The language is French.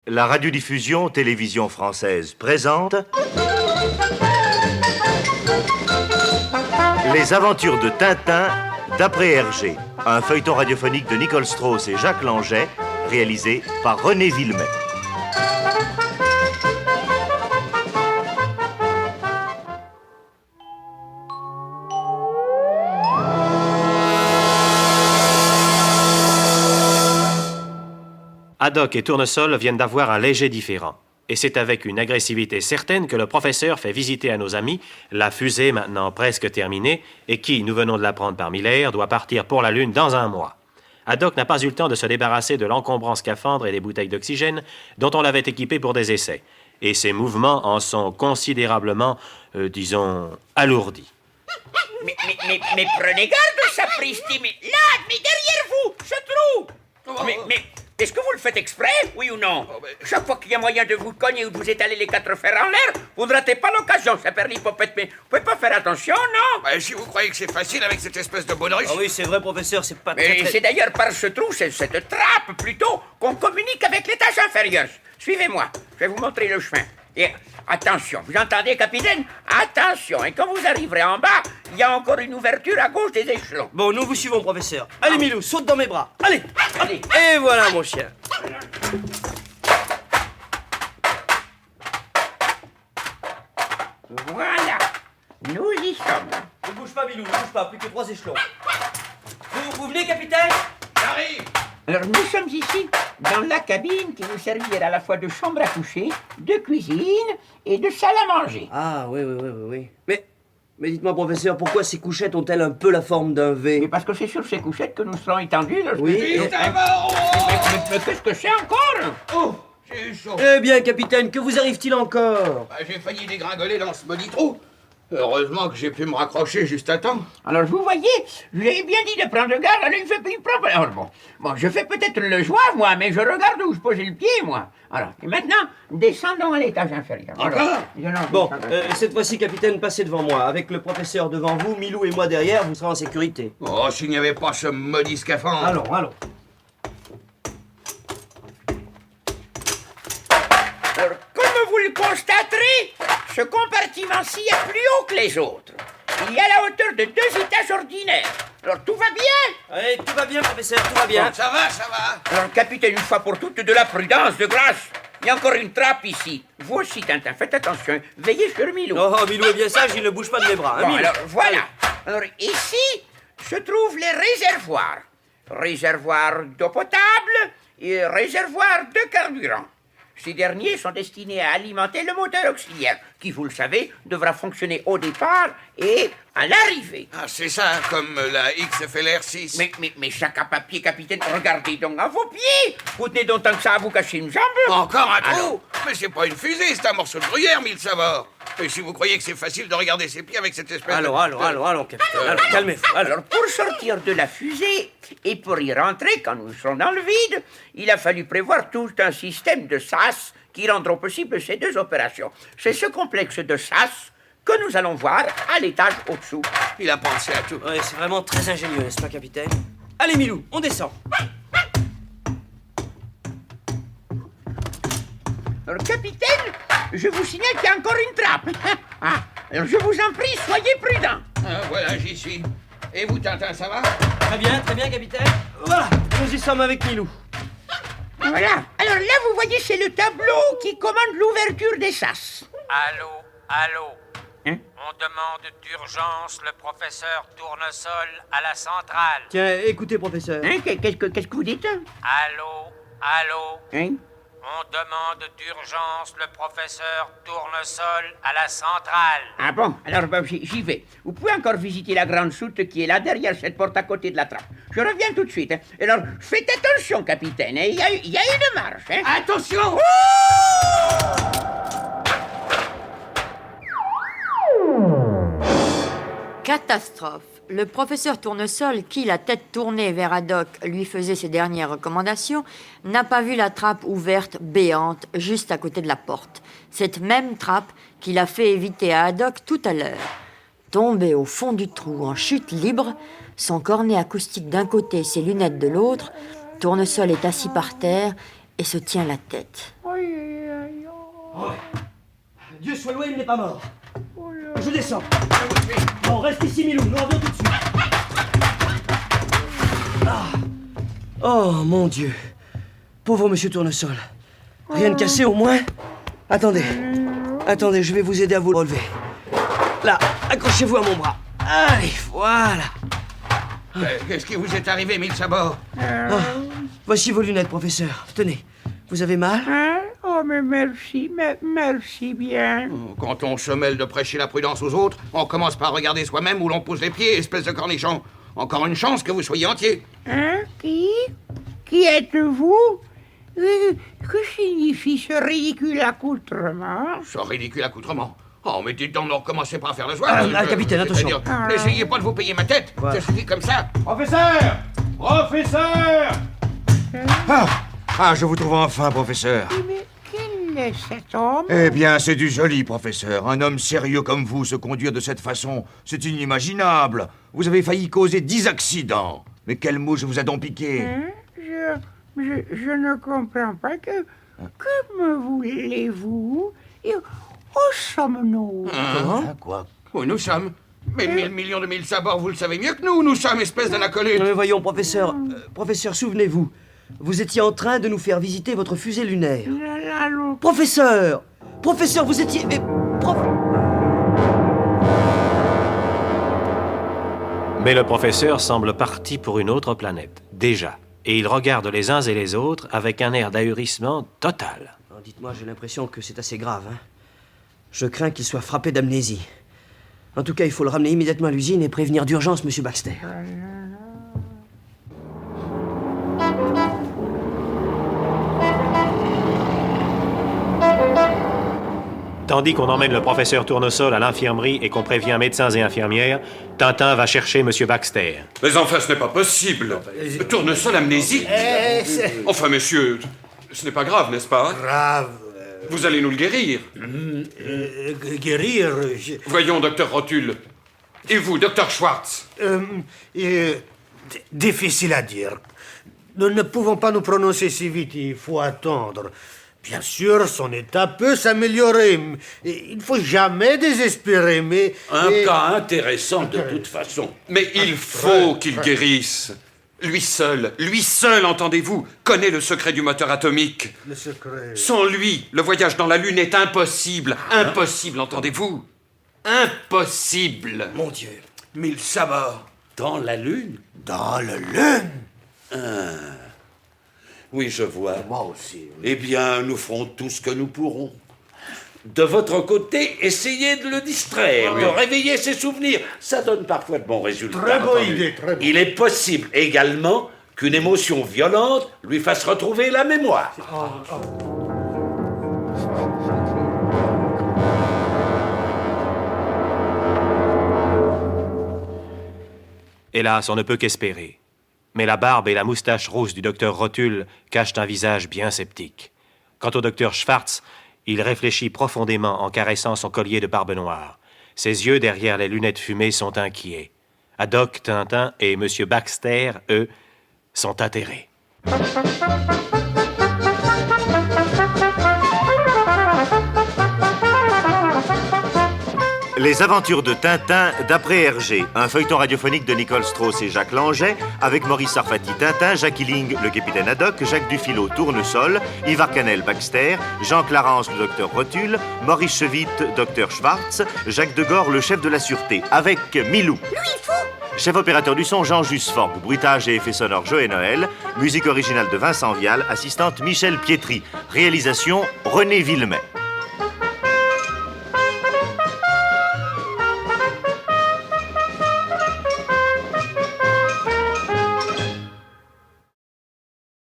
La radiodiffusion télévision française présente Les aventures de Tintin d'après Hergé, un feuilleton radiophonique de Nicole Strauss et Jacques Langeais, réalisé par René Villemet. Haddock et Tournesol viennent d'avoir un léger différend. Et c'est avec une agressivité certaine que le professeur fait visiter à nos amis la fusée maintenant presque terminée et qui, nous venons de l'apprendre par Miller, doit partir pour la Lune dans un mois. Haddock n'a pas eu le temps de se débarrasser de l'encombrant scaphandre et des bouteilles d'oxygène dont on l'avait équipé pour des essais. Et ses mouvements en sont considérablement, alourdis. Mais prenez garde, sapristi, mais derrière vous, ce trou. Mais, est-ce que vous le faites exprès, oui ou non? Chaque fois qu'il y a moyen de vous cogner ou de vous étaler les quatre fers en l'air, vous ne ratez pas l'occasion, ça perd l'hypopète, mais vous pouvez pas faire attention, non? Si vous croyez que c'est facile avec cette espèce de baudruche... Ah oui, c'est vrai, professeur, c'est pas Mais très... c'est d'ailleurs par ce trou, cette trappe plutôt, qu'on communique avec l'étage inférieur. Suivez-moi, je vais vous montrer le chemin. Et attention, vous entendez, capitaine? Attention, et quand vous arriverez en bas, il y a encore une ouverture à gauche des échelons. Bon, nous vous suivons, professeur. Allez, Milou, saute dans mes bras. Allez. Et voilà, mon chien. Voilà, nous y sommes. Ne bouge pas, Milou, ne bouge pas, plus que 3 échelons. Vous venez, capitaine? J'arrive. Alors nous sommes ici, dans la cabine qui vous servira à la fois de chambre à coucher, de cuisine et de salle à manger. Ah, oui. Mais dites-moi, professeur, pourquoi ces couchettes ont-elles un peu la forme d'un Mais V? parce que c'est sur ces couchettes que nous serons étendus. Oui. Mais qu'est-ce que c'est encore? Oh, j'ai eu chaud. Eh bien, capitaine, que vous arrive-t-il encore? J'ai failli dégringoler dans ce maudit trou. Heureusement que j'ai pu me raccrocher juste à temps. Alors vous voyez, je lui ai bien dit de prendre garde, alors il fait plus propre. Alors bon, je fais peut-être le joie, moi, mais je regarde où je pose le pied, moi. Alors, et maintenant, descendons à l'étage inférieur. Bon, cette fois-ci, capitaine, passez devant moi. Avec le professeur devant vous, Milou et moi derrière, vous serez en sécurité. Oh, s'il n'y avait pas ce maudit scaphandre. Allons. Alors, comme vous le constaterez, ce compartiment-ci est plus haut que les autres. Il est à la hauteur de 2 étages ordinaires. Alors tout va bien? Allez, tout va bien, professeur, tout va bien. Ça va. Alors capitaine, une fois pour toutes, de la prudence, de grâce. Il y a encore une trappe ici. Vous aussi, Tintin, faites attention. Veillez sur Milou. Oh, Milou est bien sage, il ne bouge pas de mes bras. Hein, Bon, Milou. alors voilà. Alors ici se trouvent les réservoirs. Réservoirs d'eau potable et réservoirs de carburant. Ces derniers sont destinés à alimenter le moteur auxiliaire, qui, vous le savez, devra fonctionner au départ et à l'arrivée. Ah, c'est ça, comme la XFLR 6. Mais chaque à papier, capitaine, regardez donc à vos pieds. Vous tenez donc tant que ça à vous cacher une jambe. Encore un trou. Allô? Mais c'est pas une fusée, c'est un morceau de gruyère, mille sabords. Et si vous croyez que c'est facile de regarder ses pieds avec cette espèce Allons, capitaine. Alors, calmez-vous. Alors, pour sortir de la fusée et pour y rentrer quand nous serons dans le vide, il a fallu prévoir tout un système de sas qui rendront possible ces deux opérations. C'est ce complexe de sas que nous allons voir à l'étage au-dessous. Il a pensé à tout. Ouais, c'est vraiment très ingénieux, n'est-ce pas, capitaine? Allez, Milou, on descend. Alors, capitaine, je vous signale qu'il y a encore une trappe. Alors, je vous en prie, soyez prudent. Voilà, j'y suis. Et vous, Tintin, ça va? Très bien, capitaine. Voilà, nous y sommes avec Milou. Voilà. Alors là, vous voyez, c'est le tableau qui commande l'ouverture des sas. Allô? Hein? On demande d'urgence le professeur Tournesol à la centrale. Tiens, écoutez, professeur. Hein? Qu'est-ce que vous dites? Allô? Hein? On demande d'urgence le professeur Tournesol à la centrale. Ah bon? Alors, j'y vais. Vous pouvez encore visiter la grande soute qui est là, derrière cette porte à côté de la trappe. Je reviens tout de suite. Hein. Alors, faites attention, capitaine. Hein. Il y a une marche. Hein. Attention! Catastrophe. Le professeur Tournesol, qui, la tête tournée vers Haddock, lui faisait ses dernières recommandations, n'a pas vu la trappe ouverte, béante, juste à côté de la porte. Cette même trappe qu'il a fait éviter à Haddock tout à l'heure. Tombé au fond du trou en chute libre, son cornet acoustique d'un côté, ses lunettes de l'autre, Tournesol est assis par terre et se tient la tête. Oui, Oh ouais. Dieu soit loué, il n'est pas mort. Je descends. Bon, reste ici, Milou, nous revenons tout de suite. Ah. Oh, mon Dieu. Pauvre monsieur Tournesol. Rien de cassé, au moins? Attendez. Attendez, je vais vous aider à vous relever. Là, accrochez-vous à mon bras. Allez, voilà. Qu'est-ce qui vous est arrivé, Mille Sabords? Voici vos lunettes, professeur. Tenez, vous avez mal? Hein? Oh, mais merci, merci bien. Quand on se mêle de prêcher la prudence aux autres, on commence par regarder soi-même où l'on pose les pieds, espèce de cornichon. Encore une chance que vous soyez entier. Hein? Qui êtes-vous? Que signifie ce ridicule accoutrement? Ce ridicule accoutrement. Oh, mais dites donc, ne recommencez pas à faire le soir. Capitaine, attention. C'est-à-dire, n'essayez pas de vous payer ma tête. Voilà. Ça suffit comme ça. Professeur! Professeur! Ah, je vous trouve enfin, professeur. Mais quel est cet homme? Eh bien, c'est du joli, professeur. Un homme sérieux comme vous se conduire de cette façon, c'est inimaginable. Vous avez failli causer 10 accidents. Mais quelle mouche vous a donc piqué? Hein? Je ne comprends pas que me voulez-vous? Et où sommes-nous? Quoi? Oui, nous sommes. Mais 1000 millions de Mille Sabords, vous le savez mieux que nous sommes espèce d'anacolutes. Mais voyons, professeur. Professeur, souvenez-vous. Vous étiez en train de nous faire visiter votre fusée lunaire. Allons. Professeur! Professeur, vous étiez... Mais, Mais le professeur semble parti pour une autre planète, déjà. Et il regarde les uns et les autres avec un air d'ahurissement total. Oh, dites-moi, j'ai l'impression que c'est assez grave, hein. Je crains qu'il soit frappé d'amnésie. En tout cas, il faut le ramener immédiatement à l'usine et prévenir d'urgence Monsieur Baxter. Tandis qu'on emmène le professeur Tournesol à l'infirmerie et qu'on prévient médecins et infirmières, Tintin va chercher Monsieur Baxter. Mais enfin, ce n'est pas possible. Tournesol amnésique. Enfin, monsieur, ce n'est pas grave, n'est-ce pas? Grave. Vous allez nous le guérir. Guérir. Voyons, docteur Rotule. Et vous, docteur Schwartz? Difficile à dire. Nous ne pouvons pas nous prononcer si vite, il faut attendre. Bien sûr, son état peut s'améliorer. Il ne faut jamais désespérer, mais... Un cas intéressant de toute façon. Mais il faut qu'il guérisse. Lui seul, entendez-vous, connaît le secret du moteur atomique. Le secret... Sans lui, le voyage dans la Lune est impossible. Impossible, entendez-vous? Impossible. Mon Dieu. Mille Sabords. Dans la Lune? Dans la Lune? Oui, je vois. Moi aussi. Oui. Eh bien, nous ferons tout ce que nous pourrons. De votre côté, essayez de le distraire, de réveiller ses souvenirs. Ça donne parfois de bons résultats. Très bonne entendu. idée, très bonne. Il est possible également qu'une émotion violente lui fasse retrouver la mémoire. Hélas, on ne peut qu'espérer. Mais la barbe et la moustache rousse du docteur Rotule cachent un visage bien sceptique. Quant au docteur Schwartz, il réfléchit profondément en caressant son collier de barbe noire. Ses yeux, derrière les lunettes fumées, sont inquiets. Haddock, Tintin et M. Baxter, eux, sont atterrés. Les aventures de Tintin d'après Hergé, un feuilleton radiophonique de Nicole Strauss et Jacques Langeais, avec Maurice Sarfati Tintin, Jacques Illing le capitaine Haddock, Jacques Dufilot Tournesol, Ivar Canel Baxter, Jean Clarence le docteur Rotule, Maurice Chevitte docteur Schwartz, Jacques Degore le chef de la sûreté, avec Milou. Chef opérateur du son Jean Jusfang, bruitage et effets sonores Joël Noël, musique originale de Vincent Vial, assistante Michel Pietri, réalisation René Villemet.